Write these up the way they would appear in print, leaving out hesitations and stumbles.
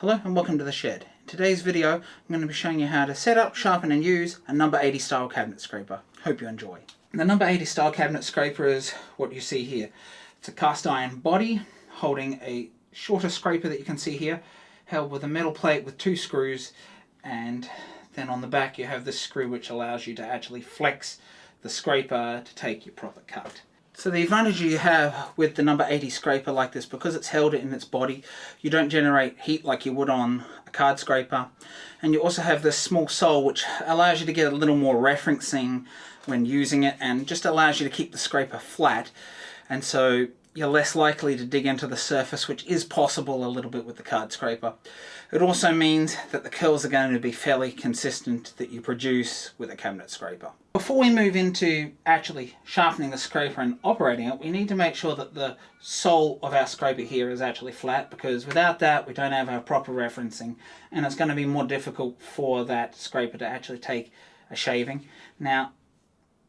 Hello and welcome to the shed. In today's video I'm going to be showing you how to set up, sharpen and use a number 80 style cabinet scraper. Hope you enjoy. The number 80 style cabinet scraper is what you see here. It's a cast iron body holding a shorter scraper that you can see here, held with a metal plate with 2 screws, and then on the back you have this screw which allows you to actually flex the scraper to take your proper cut. So the advantage you have with the number 80 scraper like this, because it's held in its body, you don't generate heat like you would on a card scraper. And you also have this small sole which allows you to get a little more referencing when using it and just allows you to keep the scraper flat. And so you're less likely to dig into the surface, which is possible a little bit with the card scraper. It also means that the curls are going to be fairly consistent that you produce with a cabinet scraper. Before we move into actually sharpening the scraper and operating it, we need to make sure that the sole of our scraper here is actually flat, because without that we don't have our proper referencing and it's going to be more difficult for that scraper to actually take a shaving. Now,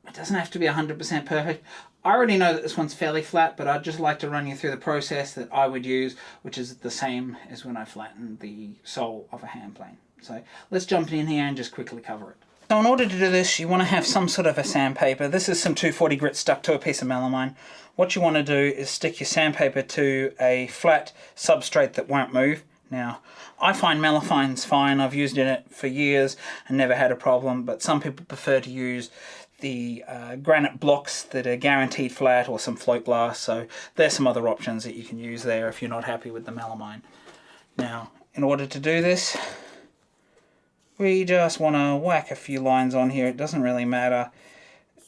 it doesn't have to be 100% perfect. I already know that this one's fairly flat, but I'd just like to run you through the process that I would use, which is the same as when I flatten the sole of a hand plane. So let's jump in here and just quickly cover it. So in order to do this, you want to have some sort of a sandpaper. This is some 240 grit stuck to a piece of melamine. What you want to do is stick your sandpaper to a flat substrate that won't move. Now, I find melamine's fine. I've used it for years and never had a problem, but some people prefer to use the granite blocks that are guaranteed flat, or some float glass. So there's some other options that you can use there if you're not happy with the melamine. Now, in order to do this, we just want to whack a few lines on here. It doesn't really matter.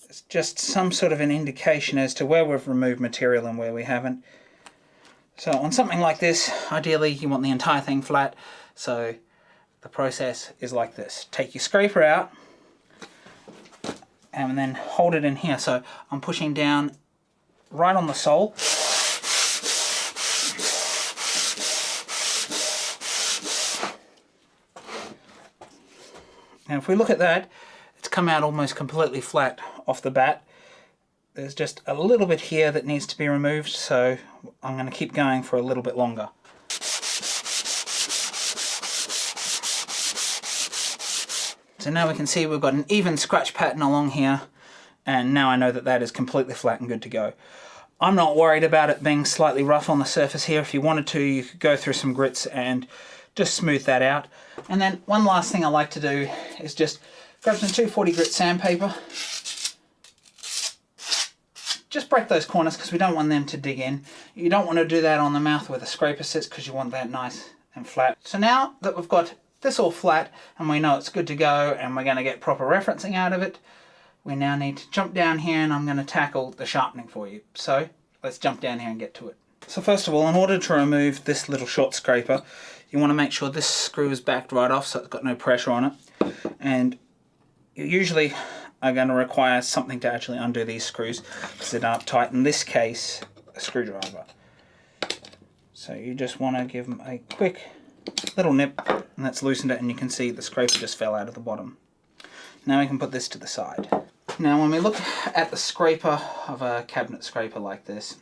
It's just some sort of an indication as to where we've removed material and where we haven't. So on something like this, ideally you want the entire thing flat. So the process is like this. Take your scraper out and then hold it in here. So I'm pushing down right on the sole. And if we look at that, it's come out almost completely flat off the bat. There's just a little bit here that needs to be removed, so I'm going to keep going for a little bit longer. So now we can see we've got an even scratch pattern along here, and now I know that that is completely flat and good to go. I'm not worried about it being slightly rough on the surface here. If you wanted to, you could go through some grits and just smooth that out. And then one last thing I like to do is just grab some 240 grit sandpaper. Just break those corners because we don't want them to dig in. You don't want to do that on the mouth where the scraper sits because you want that nice and flat. So now that we've got this all flat and we know it's good to go and we're going to get proper referencing out of it, we now need to jump down here and I'm going to tackle the sharpening for you. So let's jump down here and get to it. So first of all, in order to remove this little short scraper, you want to make sure this screw is backed right off so it's got no pressure on it. And you usually are going to require something to actually undo these screws because they're uptight. In this case, a screwdriver. So you just want to give them a quick little nip, and that's loosened it, and you can see the scraper just fell out of the bottom. Now we can put this to the side. Now when we look at the scraper of a cabinet scraper like this,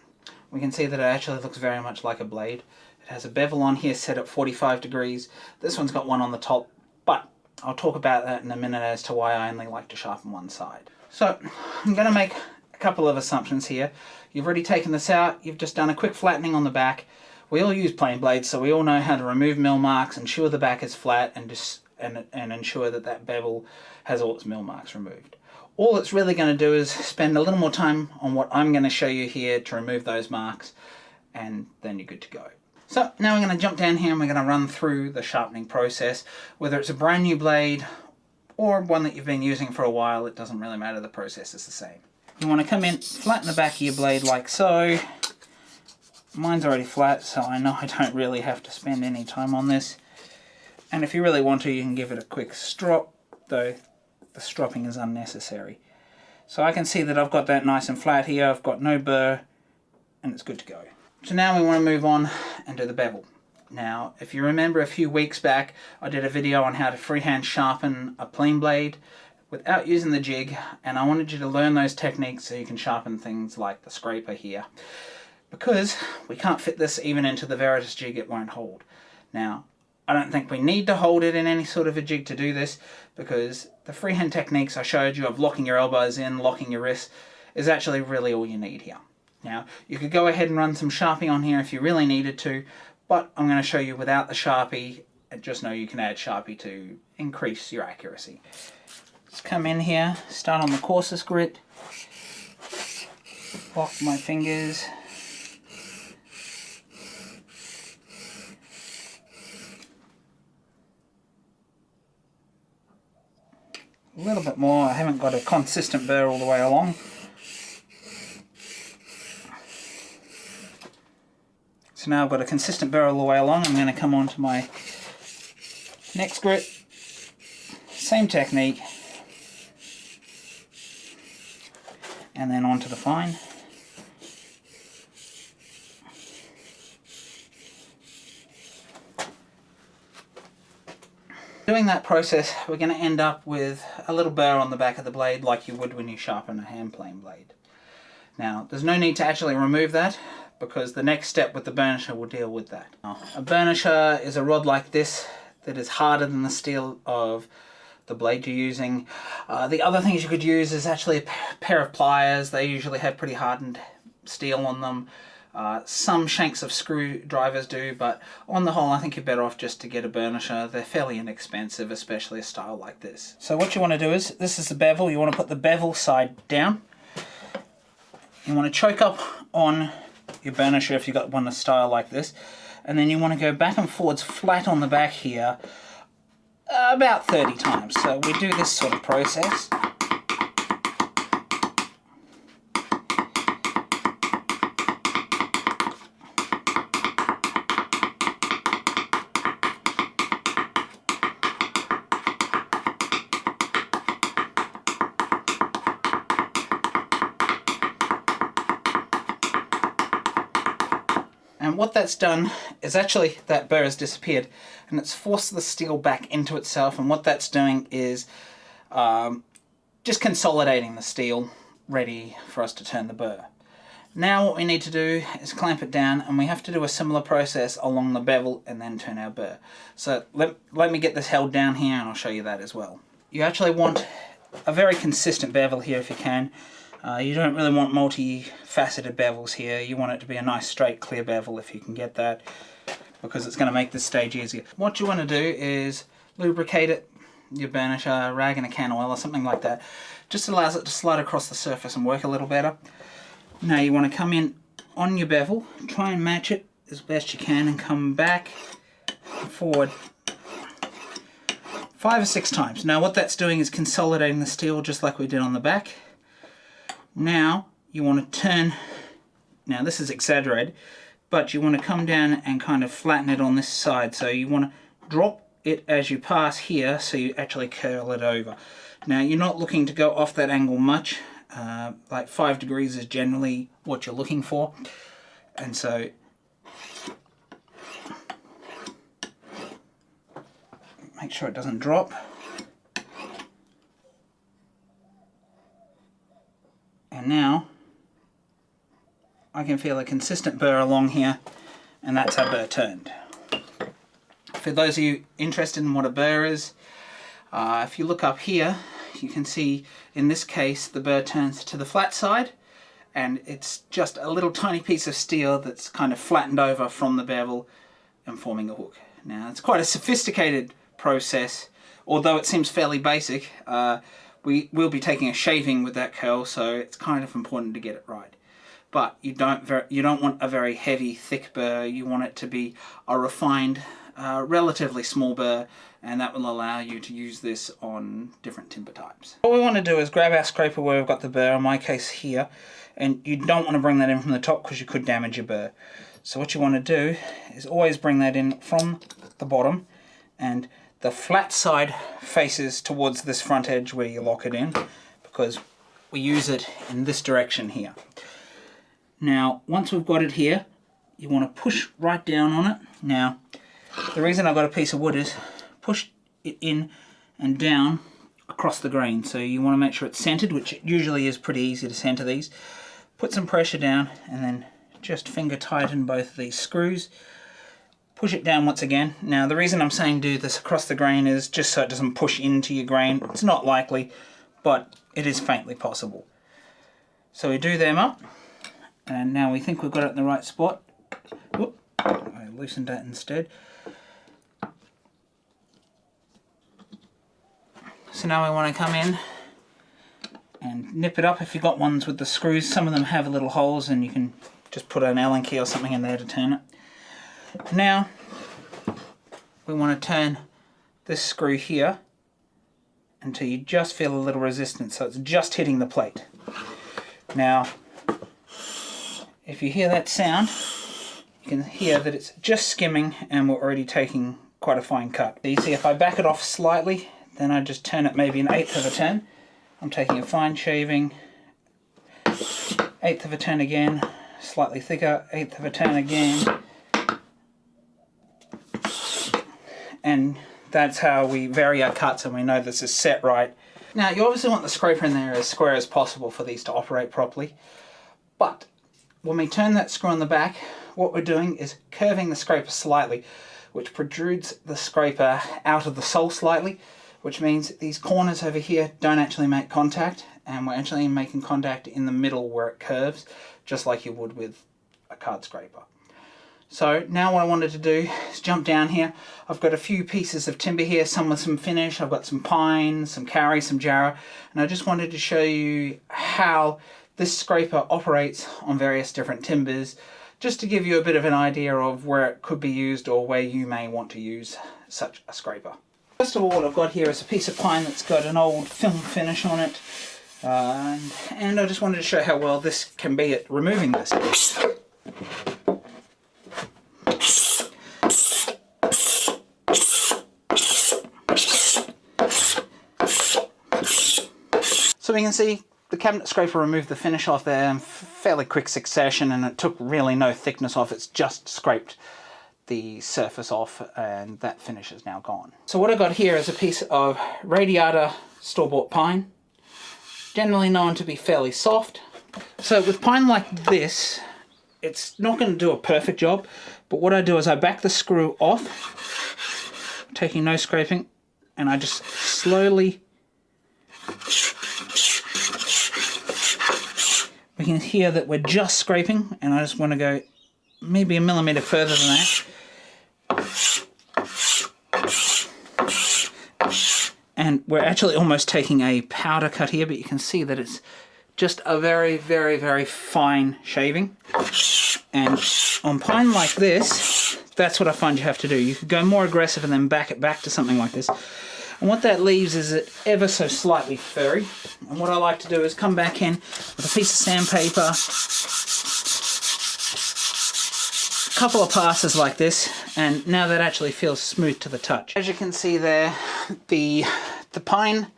we can see that it actually looks very much like a blade. It has a bevel on here set at 45 degrees. This one's got one on the top, but I'll talk about that in a minute as to why I only like to sharpen one side. So I'm going to make a couple of assumptions here. You've already taken this out, you've just done a quick flattening on the back. We all use plane blades, so we all know how to remove mill marks, ensure the back is flat, and ensure that that bevel has all its mill marks removed. All it's really going to do is spend a little more time on what I'm going to show you here to remove those marks, and then you're good to go. So now we're going to jump down here and we're going to run through the sharpening process. Whether it's a brand new blade or one that you've been using for a while, it doesn't really matter, the process is the same. You want to come in, flatten the back of your blade like so. Mine's already flat, so I know I don't really have to spend any time on this. And if you really want to, you can give it a quick strop, though the stropping is unnecessary. So I can see that I've got that nice and flat here, I've got no burr, and it's good to go. So now we want to move on and do the bevel. Now, if you remember a few weeks back, I did a video on how to freehand sharpen a plane blade without using the jig, and I wanted you to learn those techniques so you can sharpen things like the scraper here. Because we can't fit this even into the Veritas jig, it won't hold. Now, I don't think we need to hold it in any sort of a jig to do this, because the freehand techniques I showed you of locking your elbows in, locking your wrists, is actually really all you need here. Now, you could go ahead and run some Sharpie on here if you really needed to, but I'm going to show you without the Sharpie, and just know you can add Sharpie to increase your accuracy. Let's come in here, start on the coarsest grit, lock my fingers. A little bit more. I haven't got a consistent burr all the way along. So now I've got a consistent burr all the way along. I'm going to come on to my next grit. Same technique. And then onto the fine. Doing that process, we're going to end up with a little burr on the back of the blade like you would when you sharpen a hand plane blade. Now, there's no need to actually remove that, because the next step with the burnisher will deal with that. Now, a burnisher is a rod like this that is harder than the steel of the blade you're using. The other things you could use is actually a pair of pliers. They usually have pretty hardened steel on them. Some shanks of screwdrivers do, but on the whole I think you're better off just to get a burnisher. They're fairly inexpensive, especially a style like this. So what you want to do is, this is the bevel, you want to put the bevel side down. You want to choke up on your burnisher if you've got one a style like this, and then you want to go back and forwards flat on the back here about 30 times. So we do this sort of process. And what that's done is actually that burr has disappeared and it's forced the steel back into itself, and what that's doing is just consolidating the steel ready for us to turn the burr. Now what we need to do is clamp it down, and we have to do a similar process along the bevel and then turn our burr. So let me get this held down here and I'll show you that as well. You actually want a very consistent bevel here if you can. You don't really want multi-faceted bevels here. You want it to be a nice straight clear bevel if you can get that, because it's going to make this stage easier. What you want to do is lubricate it, your burnisher, a rag and a can oil or something like that. Just allows it to slide across the surface and work a little better. Now you want to come in on your bevel, try and match it as best you can, and come back and forward 5 or 6 times. Now what that's doing is consolidating the steel just like we did on the back. Now you want to turn, now this is exaggerated, but you want to come down and kind of flatten it on this side. So you want to drop it as you pass here, so you actually curl it over. Now you're not looking to go off that angle much, like 5 degrees is generally what you're looking for. And so make sure it doesn't drop. And now I can feel a consistent burr along here, and that's how burr turned. For those of you interested in what a burr is, if you look up here, you can see in this case the burr turns to the flat side, and it's just a little tiny piece of steel that's kind of flattened over from the bevel and forming a hook. Now it's quite a sophisticated process, although it seems fairly basic. We will be taking a shaving with that curl, so it's kind of important to get it right. But you don't want a very heavy, thick burr. You want it to be a refined, relatively small burr, and that will allow you to use this on different timber types. What we want to do is grab our scraper where we've got the burr, in my case here, and you don't want to bring that in from the top because you could damage your burr. So what you want to do is always bring that in from the bottom, and the flat side faces towards this front edge where you lock it in, because we use it in this direction here. Now once we've got it here, you want to push right down on it. Now the reason I've got a piece of wood is push it in and down across the grain, so you want to make sure it's centered, which it usually is pretty easy to center these. Put some pressure down and then just finger tighten both of these screws, push it down once again. Now the reason I'm saying do this across the grain is just so it doesn't push into your grain. It's not likely, but it is faintly possible. So we do them up, and now we think we've got it in the right spot. Whoop, I loosened that instead. So now we want to come in and nip it up. If you've got ones with the screws, some of them have little holes and you can just put an Allen key or something in there to turn it. Now we want to turn this screw here until you just feel a little resistance, so it's just hitting the plate. Now if you hear that sound, you can hear that it's just skimming and we're already taking quite a fine cut. You see, if I back it off slightly, then I just turn it maybe 1/8 of a turn. I'm taking a fine shaving, 1/8 of a turn again, slightly thicker, 1/8 of a turn again. And that's how we vary our cuts, and we know this is set right. Now you obviously want the scraper in there as square as possible for these to operate properly. But when we turn that screw on the back, what we're doing is curving the scraper slightly, which protrudes the scraper out of the sole slightly, which means these corners over here don't actually make contact, and we're actually making contact in the middle where it curves, just like you would with a card scraper. So now what I wanted to do is jump down here. I've got a few pieces of timber here, some with some finish. I've got some pine, some karri, some jarrah, and I just wanted to show you how this scraper operates on various different timbers, just to give you a bit of an idea of where it could be used or where you may want to use such a scraper. First of all, what I've got here is a piece of pine that's got an old film finish on it, and I just wanted to show how well this can be at removing this. So we can see the cabinet scraper removed the finish off there in fairly quick succession, and it took really no thickness off, it's just scraped the surface off, and that finish is now gone. So what I got here is a piece of radiata store-bought pine, generally known to be fairly soft. So with pine like this, it's not going to do a perfect job, but what I do is I back the screw off, taking no scraping, and I just slowly, we can hear that we're just scraping, and I just want to go maybe 1 millimeter further than that. And we're actually almost taking a powder cut here, but you can see that it's just a very, very, very fine shaving. And on pine like this, that's what I find you have to do. You could go more aggressive and then back it back to something like this. And what that leaves is it ever so slightly furry. And what I like to do is come back in with a piece of sandpaper, a couple of passes like this, and now that actually feels smooth to the touch. As you can see there, the pine,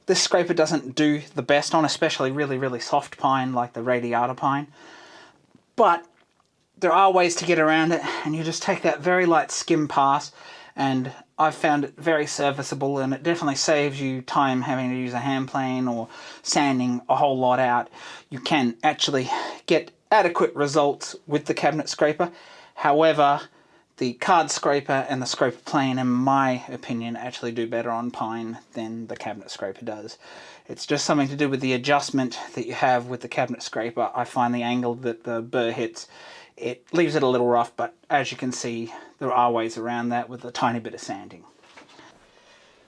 this scraper doesn't do the best on, especially really, really soft pine like the radiata pine. But there are ways to get around it, and you just take that very light skim pass, and I've found it very serviceable, and it definitely saves you time having to use a hand plane or sanding a whole lot out. You can actually get adequate results with the cabinet scraper. However, the card scraper and the scraper plane, in my opinion, actually do better on pine than the cabinet scraper does. It's just something to do with the adjustment that you have with the cabinet scraper. I find the angle that the burr hits, it leaves it a little rough, but as you can see, there are ways around that with a tiny bit of sanding.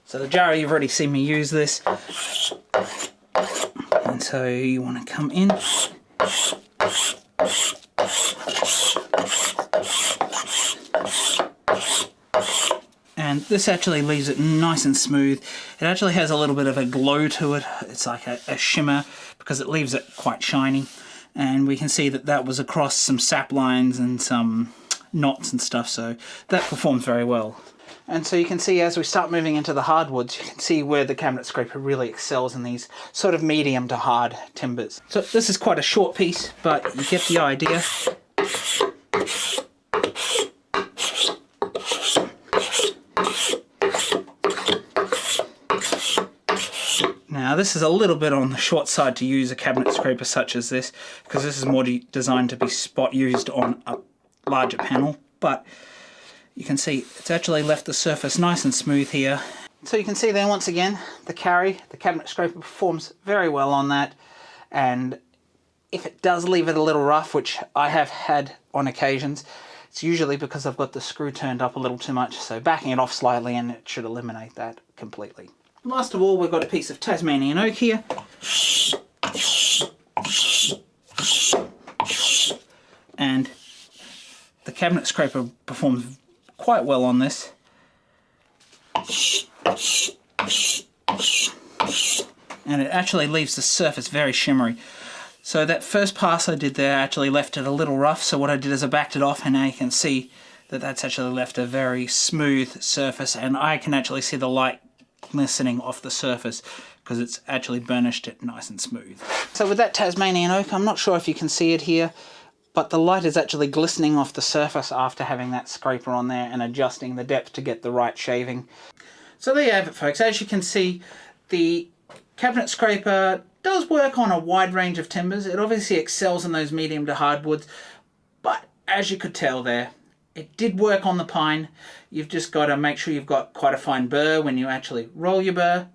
So the jarrah, you've already seen me use this. And so you want to come in. And this actually leaves it nice and smooth. It actually has a little bit of a glow to it. It's like a shimmer because it leaves it quite shiny. And we can see that that was across some sap lines and some knots and stuff, so that performs very well. And so you can see as we start moving into the hardwoods, you can see where the cabinet scraper really excels in these sort of medium to hard timbers. So this is quite a short piece, but you get the idea. Now this is a little bit on the short side to use a cabinet scraper such as this, because this is more designed to be spot used on a larger panel, but you can see it's actually left the surface nice and smooth here. So you can see there once again, the cabinet scraper performs very well on that, and if it does leave it a little rough, which I have had on occasions, it's usually because I've got the screw turned up a little too much, so backing it off slightly and it should eliminate that completely. Last of all, we've got a piece of Tasmanian oak here. And the cabinet scraper performs quite well on this. And it actually leaves the surface very shimmery. So that first pass I did there actually left it a little rough, so what I did is I backed it off, and now you can see that that's actually left a very smooth surface, and I can actually see the light glistening off the surface because it's actually burnished it nice and smooth. So with that Tasmanian oak, I'm not sure if you can see it here, but the light is actually glistening off the surface after having that scraper on there and adjusting the depth to get the right shaving. So there you have it, folks. As you can see, the cabinet scraper does work on a wide range of timbers. It obviously excels in those medium to hardwoods, but as you could tell there, it did work on the pine. You've just got to make sure you've got quite a fine burr when you actually roll your burr,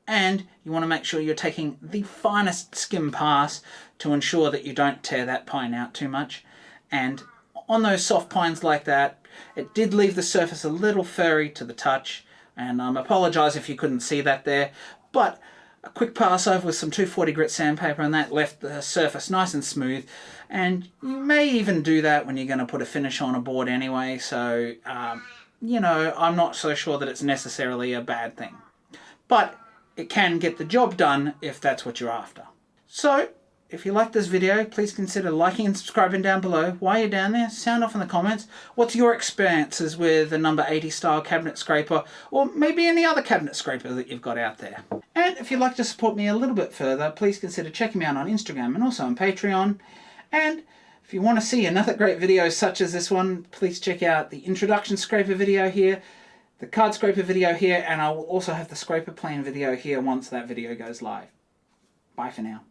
and you want to make sure you're taking the finest skim pass to ensure that you don't tear that pine out too much. And on those soft pines like that, it did leave the surface a little furry to the touch, and I apologise if you couldn't see that there, but a quick pass over with some 240 grit sandpaper and that left the surface nice and smooth. And you may even do that when you're going to put a finish on a board anyway, so you know, I'm not so sure that it's necessarily a bad thing. But it can get the job done if that's what you're after. So if you like this video, please consider liking and subscribing down below. While you're down there, sound off in the comments. What's your experiences with a number 80 style cabinet scraper, or maybe any other cabinet scraper that you've got out there? And if you'd like to support me a little bit further, please consider checking me out on Instagram and also on Patreon. And if you want to see another great video such as this one, please check out the introduction scraper video here, the card scraper video here, and I will also have the scraper plane video here once that video goes live. Bye for now.